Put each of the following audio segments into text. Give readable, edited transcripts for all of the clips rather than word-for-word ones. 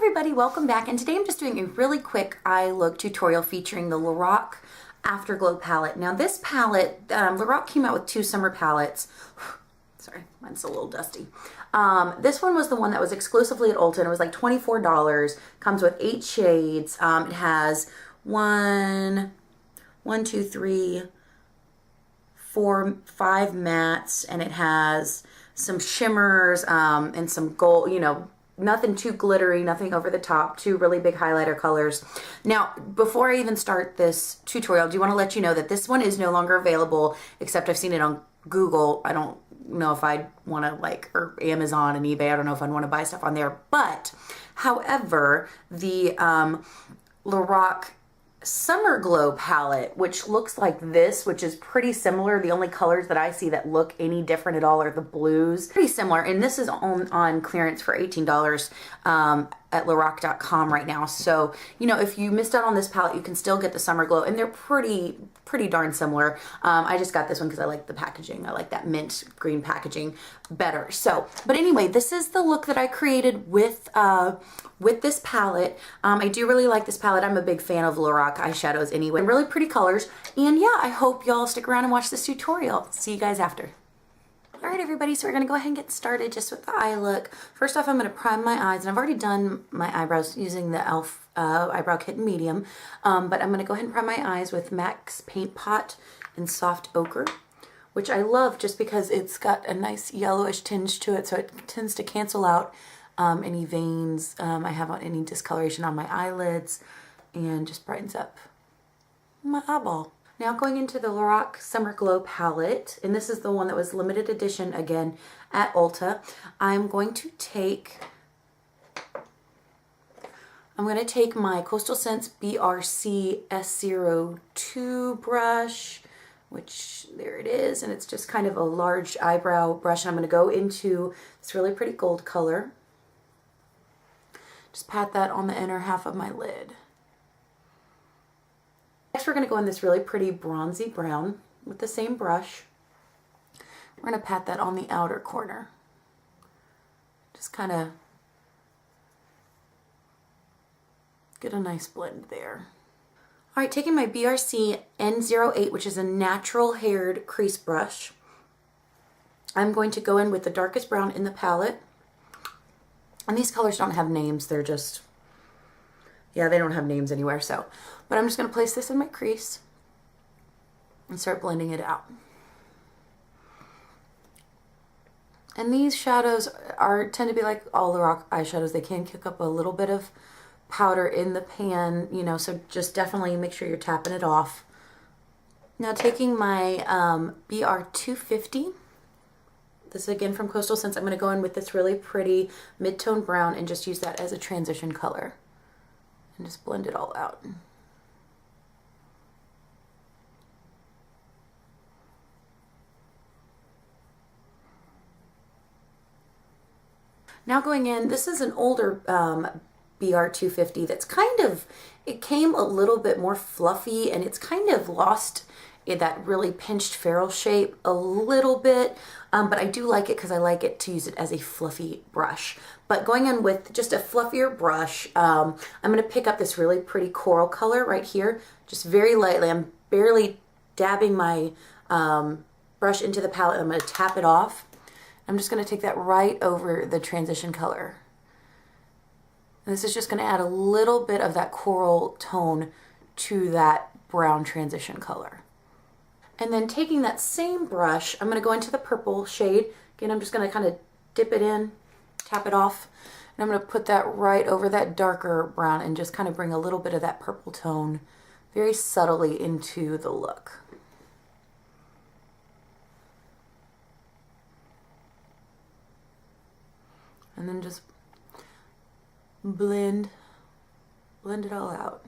everybody, welcome back, and today I'm just doing a really quick eye look tutorial featuring the Lorac Afterglo palette. Now this palette, Lorac came out with 2 summer palettes. Sorry, mine's a little dusty. This one was the one that was exclusively at Ulta, and it was like $24. Comes with 8 shades. It has 5 mattes, and it has some shimmers and some gold, you know, nothing too glittery, nothing over the top, 2 really big highlighter colors. Now, before I even start this tutorial, I do want to let you know that this one is no longer available, except I've seen it on Google. I don't know if I'd want to or Amazon and eBay. I don't know if I'd want to buy stuff on there. But, however, the Lorac Summerglo palette, which looks like this, which is pretty similar. The only colors that I see that look any different at all are the blues. Pretty similar, and this is on clearance for $18 at Lorac.com right now. So, you know, if you missed out on this palette, you can still get the Summerglo, and they're pretty darn similar. I just got this one because I like the packaging. I like that mint green packaging better. So, but anyway, this is the look that I created with this palette. I do really like this palette. I'm a big fan of Lorac eyeshadows anyway. Really pretty colors. And yeah, I hope y'all stick around and watch this tutorial. See you guys after. All right, everybody, so we're gonna go ahead and get started just with the eye look. First off, I'm gonna prime my eyes, and I've already done my eyebrows using the e.l.f. Eyebrow Kit in medium, but I'm gonna go ahead and prime my eyes with MAC's Paint Pot in Soft Ochre, which I love just because it's got a nice yellowish tinge to it, so it tends to cancel out any veins I have on any discoloration on my eyelids, and just brightens up my eyeball. Now going into the Lorac Summerglo palette, and this is the one that was limited edition again at Ulta. I'm going to take my Coastal Scents BRC S02 brush, which there it is, and it's just kind of a large eyebrow brush, and I'm going to go into this really pretty gold color. Just pat that on the inner half of my lid. Next, we're going to go in this really pretty bronzy brown with the same brush. We're going to pat that on the outer corner. Just kind of get a nice blend there. All right, taking my BRC N08, which is a natural haired crease brush, I'm going to go in with the darkest brown in the palette. And these colors don't have names, they're just, yeah, they don't have names anywhere, so. But I'm just going to place this in my crease and start blending it out. And these shadows tend to be like all Lorac eyeshadows. They can kick up a little bit of powder in the pan, you know, so just definitely make sure you're tapping it off. Now taking my BR250, this is again from Coastal Scents, I'm going to go in with this really pretty mid-tone brown and just use that as a transition color. And just blend it all out. Now going in, this is an older BR250 that's kind of, it came a little bit more fluffy, and it's kind of lost in that really pinched ferrule shape a little bit, but I do like it because I like it to use it as a fluffy brush. But going in with just a fluffier brush, I'm going to pick up this really pretty coral color right here, just very lightly. I'm barely dabbing my brush into the palette. I'm going to tap it off. I'm just going to take that right over the transition color. And this is just going to add a little bit of that coral tone to that brown transition color. And then taking that same brush, I'm going to go into the purple shade. Again, I'm just going to kind of dip it in, tap it off, and I'm going to put that right over that darker brown and just kind of bring a little bit of that purple tone very subtly into the look. And then just blend it all out.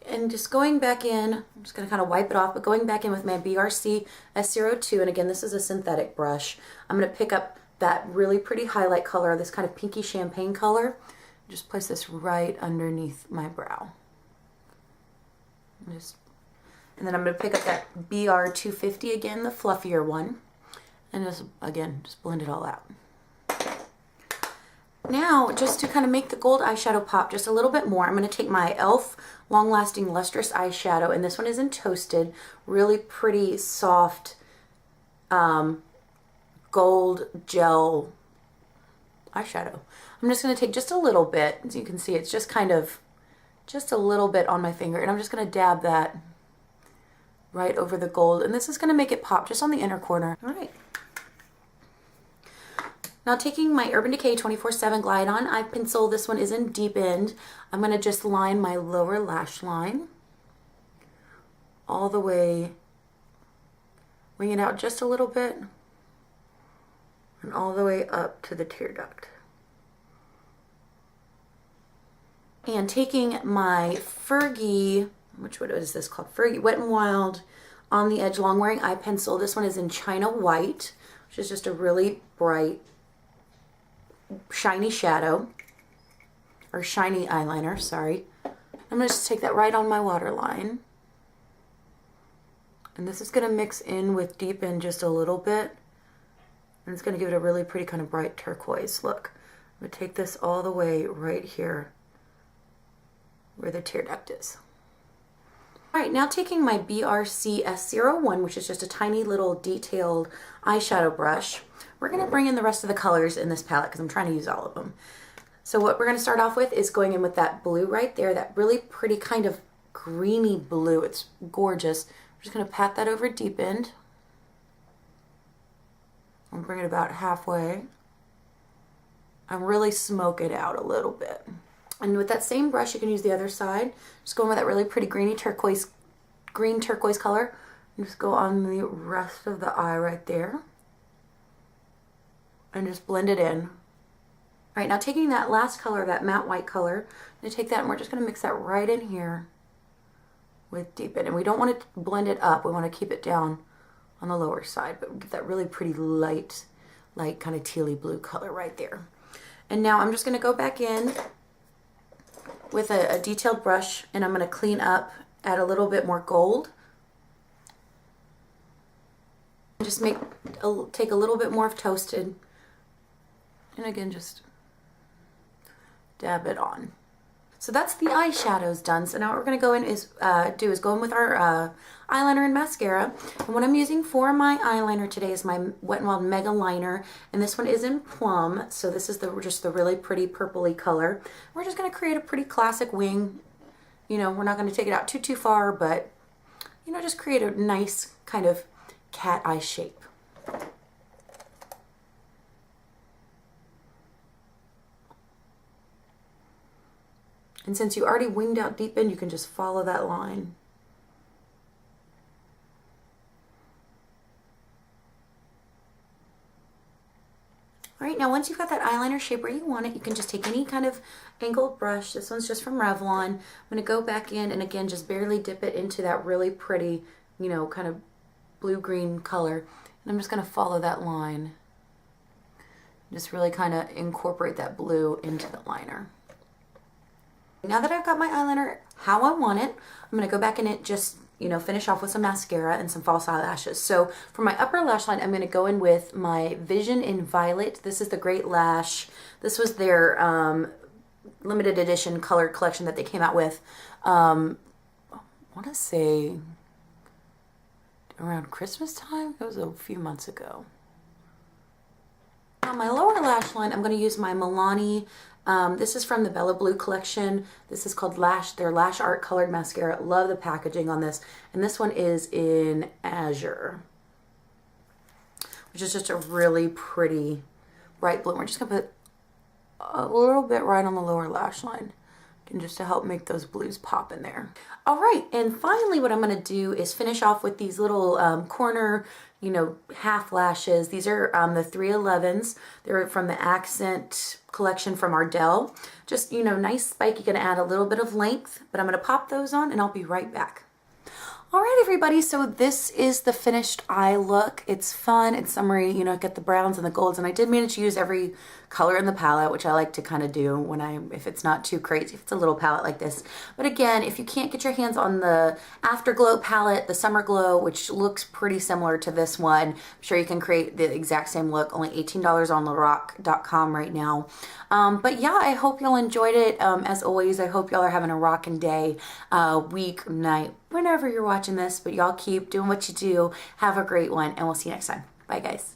And just going back in, I'm just going to kind of wipe it off, but going back in with my BRC S02, and again, this is a synthetic brush. I'm going to pick up that really pretty highlight color, this kind of pinky champagne color. Just place this right underneath my brow. And then I'm going to pick up that BR250 again, the fluffier one, and just, again, just blend it all out. Now, just to kind of make the gold eyeshadow pop just a little bit more, I'm going to take my e.l.f. Long Lasting Lustrous eyeshadow, and this one is in Toasted. Really pretty, soft, gold gel eyeshadow. I'm just going to take just a little bit. As you can see, it's just kind of, just a little bit on my finger, and I'm just going to dab that right over the gold, and this is going to make it pop just on the inner corner. All right. Now taking my Urban Decay 24/7 Glide On Eye Pencil, this one is in Deepened. I'm going to just line my lower lash line all the way, wing it out just a little bit, and all the way up to the tear duct. And taking my Fergie, what is this called? Fergie Wet n Wild On the Edge Long Wearing Eye Pencil. This one is in China White, which is just a really bright, shiny shadow, or shiny eyeliner, sorry. I'm going to just take that right on my waterline. And this is going to mix in with Deepen just a little bit. And it's going to give it a really pretty kind of bright turquoise look. I'm going to take this all the way right here where the tear duct is. Alright, now taking my BRC S01, which is just a tiny little detailed eyeshadow brush, we're going to bring in the rest of the colors in this palette because I'm trying to use all of them. So what we're going to start off with is going in with that blue right there, that really pretty kind of greeny blue. It's gorgeous. I'm just going to pat that over Deepened. I'll bring it about halfway and really smoke it out a little bit. And with that same brush, you can use the other side. Just go in with that really pretty green turquoise color. And just go on the rest of the eye right there. And just blend it in. All right, now taking that last color, that matte white color, I'm going to take that and we're just going to mix that right in here with Deepen. And we don't want to blend it up. We want to keep it down on the lower side, but get that really pretty light kind of tealy blue color right there. And now I'm just going to go back in with a detailed brush, and I'm going to clean up, add a little bit more gold. Just take a little bit more of Toasted, and again just dab it on. So that's the eyeshadows done. So now what we're going to go in is go in with our eyeliner and mascara. And what I'm using for my eyeliner today is my Wet n Wild Mega Liner, and this one is in Plum. So this is just the really pretty purpley color. We're just going to create a pretty classic wing. You know, we're not going to take it out too far, but you know, just create a nice kind of cat eye shape. And since you already winged out Deepen, you can just follow that line. All right, now once you've got that eyeliner shape where you want it, you can just take any kind of angled brush. This one's just from Revlon. I'm going to go back in and again just barely dip it into that really pretty, you know, kind of blue-green color. And I'm just going to follow that line. Just really kind of incorporate that blue into the liner. Now that I've got my eyeliner how I want it, I'm going to go back in it, just, you know, finish off with some mascara and some false eyelashes. So for my upper lash line, I'm going to go in with my Vision in Violet. This is the Great Lash. This was their limited edition colored collection that they came out with, I want to say around Christmas time. It was a few months ago. On my lower lash line, I'm going to use my Milani. This is from the Bella Blue collection. This is called Lash, their Lash Art Colored Mascara. Love the packaging on this. And this one is in Azure, which is just a really pretty bright blue. We're just going to put a little bit right on the lower lash line, and just to help make those blues pop in there. All right, and finally what I'm going to do is finish off with these little corner, you know, half lashes. These are the 311s. They're from the Accent collection from Aredell. Just, you know, nice spike. You're going to add a little bit of length, but I'm going to pop those on and I'll be right back. All right, everybody, so this is the finished eye look. It's fun, it's summery, you know, get the browns and the golds, and I did manage to use every color in the palette, which I like to kind of do when if it's not too crazy, if it's a little palette like this. But again, if you can't get your hands on the Afterglow palette, the Summerglo, which looks pretty similar to this one, I'm sure you can create the exact same look, only $18 on Lorac.com right now. But yeah, I hope y'all enjoyed it. As always, I hope y'all are having a rockin' day, week, night, whenever you're watching this, but y'all keep doing what you do. Have a great one, and we'll see you next time. Bye, guys.